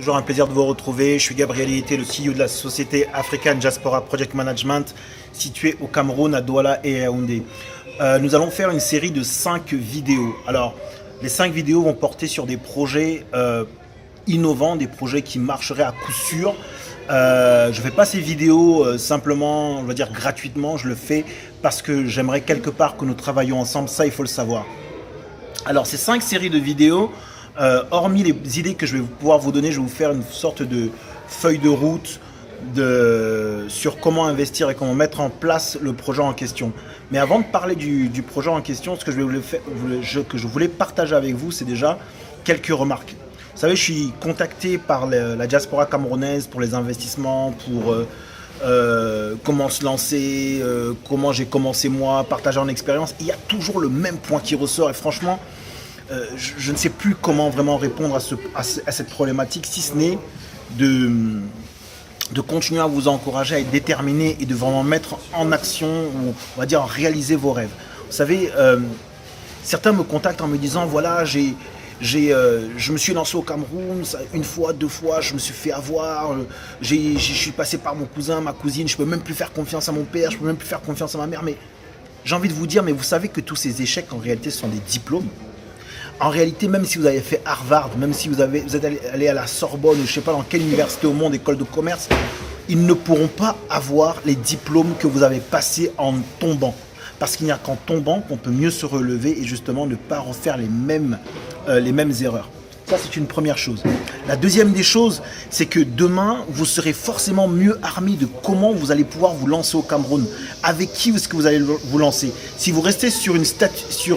Toujours un plaisir de vous retrouver. Je suis Gabriel Ité, le CEO de la société African Diaspora Project Management, située au Cameroun, à Douala et à Yaoundé. Nous allons faire une série de 5 vidéos. Alors, les 5 vidéos vont porter sur des projets innovants, des projets qui marcheraient à coup sûr. Je ne fais pas ces vidéos simplement, on va dire gratuitement. Je le fais parce que j'aimerais quelque part que nous travaillions ensemble. Ça, il faut le savoir. Alors, ces 5 séries de vidéos, hormis les idées que je vais pouvoir vous donner, je vais vous faire une sorte de feuille de route sur comment investir et comment mettre en place le projet en question. Mais avant de parler du projet en question, ce que je voulais partager avec vous, c'est déjà quelques remarques. Vous savez, je suis contacté par la diaspora camerounaise pour les investissements, pour comment se lancer, comment j'ai commencé moi, partager en expérience. Il y a toujours le même point qui ressort et franchement, je ne sais plus comment vraiment répondre à cette problématique, si ce n'est de continuer à vous encourager à être déterminé et de vraiment mettre en action, ou on va dire réaliser vos rêves. Vous savez, certains me contactent en me disant, voilà, je me suis lancé au Cameroun, une fois, 2 fois, je me suis fait avoir, je suis passé par mon cousin, ma cousine, je ne peux même plus faire confiance à mon père, je ne peux même plus faire confiance à ma mère, mais j'ai envie de vous dire, mais vous savez que tous ces échecs, en réalité, sont des diplômes. En réalité, même si vous avez fait Harvard, même si vous êtes allé à la Sorbonne, ou je ne sais pas dans quelle université au monde, école de commerce, ils ne pourront pas avoir les diplômes que vous avez passés en tombant. Parce qu'il n'y a qu'en tombant qu'on peut mieux se relever et justement ne pas refaire les mêmes erreurs. Ça, c'est une première chose. La deuxième des choses, c'est que demain, vous serez forcément mieux armé de comment vous allez pouvoir vous lancer au Cameroun. Avec qui est-ce que vous allez vous lancer? Si vous restez sur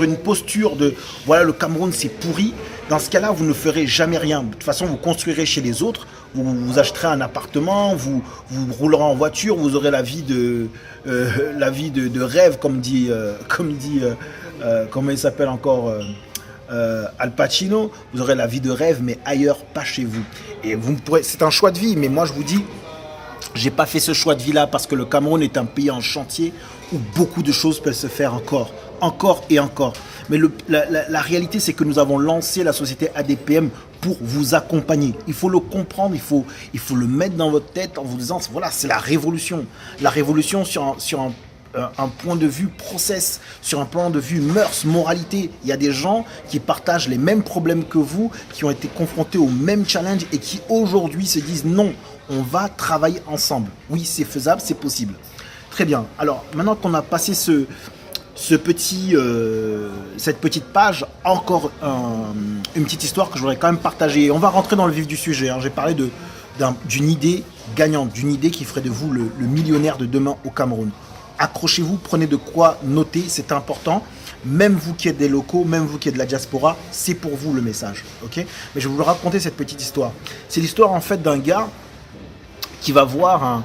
une posture de « voilà, le Cameroun, c'est pourri », dans ce cas-là, vous ne ferez jamais rien. De toute façon, vous construirez chez les autres, vous achèterez un appartement, vous roulerez en voiture, vous aurez la vie de rêve, comme dit comment il s'appelle encore Al Pacino, vous aurez la vie de rêve, mais ailleurs, pas chez vous. Et c'est un choix de vie, mais moi je vous dis, j'ai pas fait ce choix de vie-là parce que le Cameroun est un pays en chantier où beaucoup de choses peuvent se faire encore et encore. Mais la réalité, c'est que nous avons lancé la société ADPM pour vous accompagner. Il faut le comprendre, il faut le mettre dans votre tête en vous disant, voilà, c'est la révolution. La révolution sur un point de vue process, sur un point de vue mœurs, moralité. Il y a des gens qui partagent les mêmes problèmes que vous, qui ont été confrontés aux mêmes challenges et qui aujourd'hui se disent non, on va travailler ensemble. Oui, c'est faisable, c'est possible. Très bien. Alors, maintenant qu'on a passé cette petite page, encore une petite histoire que je voudrais quand même partager. On va rentrer dans le vif du sujet. J'ai parlé d'une idée gagnante, d'une idée qui ferait de vous le millionnaire de demain au Cameroun. Accrochez-vous, prenez de quoi noter, c'est important. Même vous qui êtes des locaux, même vous qui êtes de la diaspora, c'est pour vous le message. Okay, mais je vais vous raconter cette petite histoire. C'est l'histoire en fait d'un gars qui va voir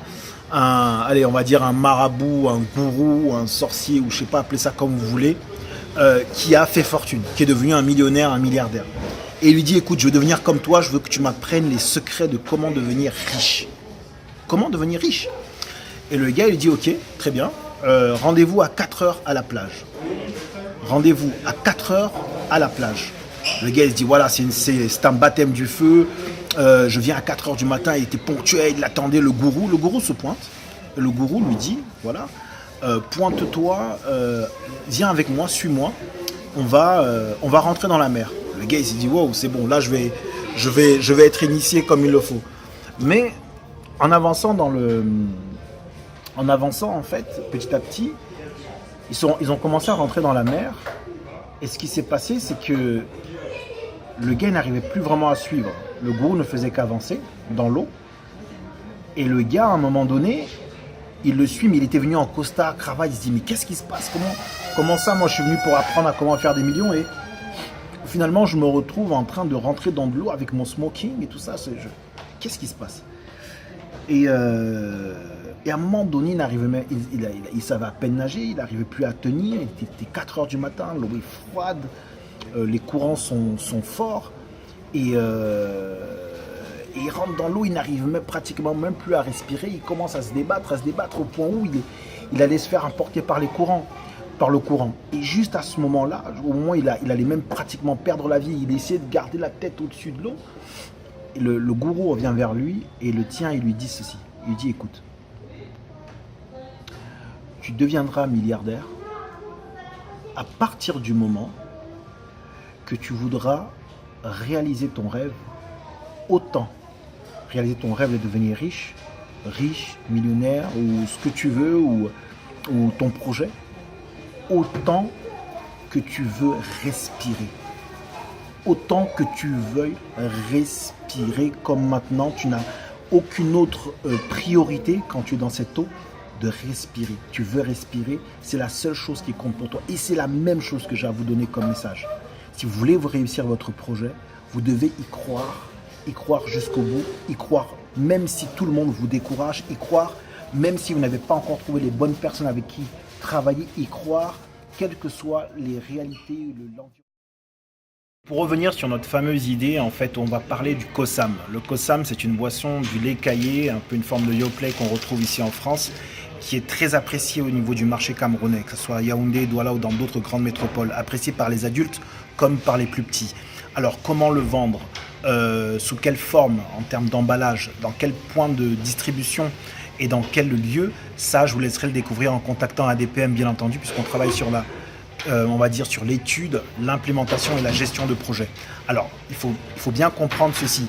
allez, on va dire un marabout, un gourou, un sorcier, ou je sais pas, appelez ça comme vous voulez, qui a fait fortune, qui est devenu un millionnaire, un milliardaire. Et il lui dit, écoute, je veux devenir comme toi, je veux que tu m'apprennes les secrets de comment devenir riche. Comment devenir riche? Et le gars, il lui dit, ok, très bien, rendez-vous à 4 heures à la plage. Rendez-vous à 4 heures à la plage. Le gars, il se dit, voilà, c'est un baptême du feu. Je viens à 4 heures du matin, il était ponctuel, il attendait le gourou. Le gourou se pointe. Et le gourou lui dit, voilà, pointe-toi, viens avec moi, suis-moi. On va rentrer dans la mer. Le gars, il s'est dit, wow, c'est bon, là, je vais être initié comme il le faut. Mais en avançant en fait, petit à petit, ils ont commencé à rentrer dans la mer. Et ce qui s'est passé, c'est que le gars n'arrivait plus vraiment à suivre. Le gourou ne faisait qu'avancer dans l'eau. Et le gars, à un moment donné, il le suit, mais il était venu en costard, cravate. Il se dit, mais qu'est-ce qui se passe? Comment ça? Moi, je suis venu pour apprendre à comment faire des millions. Et finalement, je me retrouve en train de rentrer dans de l'eau avec mon smoking et tout ça. Qu'est-ce qui se passe? Et à un moment donné, il savait à peine nager, il n'arrivait plus à tenir. Il était 4 heures du matin, l'eau est froide, les courants sont forts. Et il rentre dans l'eau, il n'arrive pratiquement même plus à respirer. Il commence à se débattre au point où il allait se faire emporter par le courant. Et juste à ce moment-là, au moment où il allait même pratiquement perdre la vie, il essayait de garder la tête au-dessus de l'eau. le gourou revient vers lui et le tient et lui dit ceci. Il lui dit, écoute, tu deviendras milliardaire à partir du moment que tu voudras réaliser ton rêve, autant réaliser ton rêve de devenir riche, millionnaire, ou ce que tu veux, ou ton projet, autant que tu veux respirer. Autant que tu veuilles respirer, comme maintenant tu n'as aucune autre priorité quand tu es dans cette eau, de respirer. Tu veux respirer, c'est la seule chose qui compte pour toi. Et c'est la même chose que j'ai à vous donner comme message. Si vous voulez vous réussir votre projet, vous devez y croire jusqu'au bout, y croire même si tout le monde vous décourage, y croire même si vous n'avez pas encore trouvé les bonnes personnes avec qui travailler, y croire, quelles que soient les réalités, l'environnement. Pour revenir sur notre fameuse idée, en fait, on va parler du Kosam. Le Kosam, c'est une boisson du lait caillé, un peu une forme de Yoplait qu'on retrouve ici en France, qui est très appréciée au niveau du marché camerounais, que ce soit à Yaoundé, Douala ou dans d'autres grandes métropoles, appréciée par les adultes comme par les plus petits. Alors, comment le vendre, sous quelle forme, en termes d'emballage, dans quel point de distribution et dans quel lieu, ça, je vous laisserai le découvrir en contactant ADPM, bien entendu, puisqu'on travaille sur on va dire sur l'étude, l'implémentation et la gestion de projet. Alors, il faut bien comprendre ceci.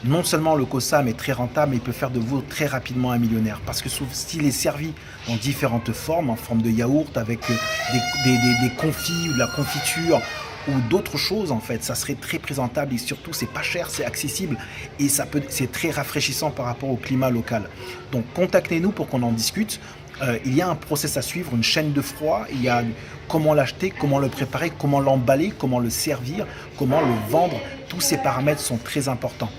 Non seulement le Kosam est très rentable, mais il peut faire de vous très rapidement un millionnaire. Parce que s'il est servi dans différentes formes, en forme de yaourt, avec des confits ou de la confiture, ou d'autres choses, en fait, ça serait très présentable et surtout c'est pas cher, c'est accessible et c'est très rafraîchissant par rapport au climat local. Donc contactez-nous pour qu'on en discute. Il y a un process à suivre, une chaîne de froid, il y a comment l'acheter, comment le préparer, comment l'emballer, comment le servir, comment le vendre. Tous ces paramètres sont très importants.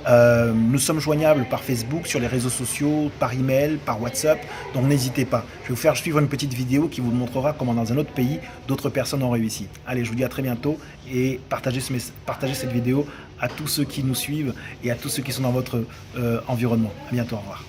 Nous sommes joignables par Facebook, sur les réseaux sociaux, par email, par WhatsApp, donc n'hésitez pas. Je vais vous faire suivre une petite vidéo qui vous montrera comment dans un autre pays, d'autres personnes ont réussi. Allez, je vous dis à très bientôt et partagez cette vidéo à tous ceux qui nous suivent et à tous ceux qui sont dans votre environnement. À bientôt, au revoir.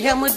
I'm a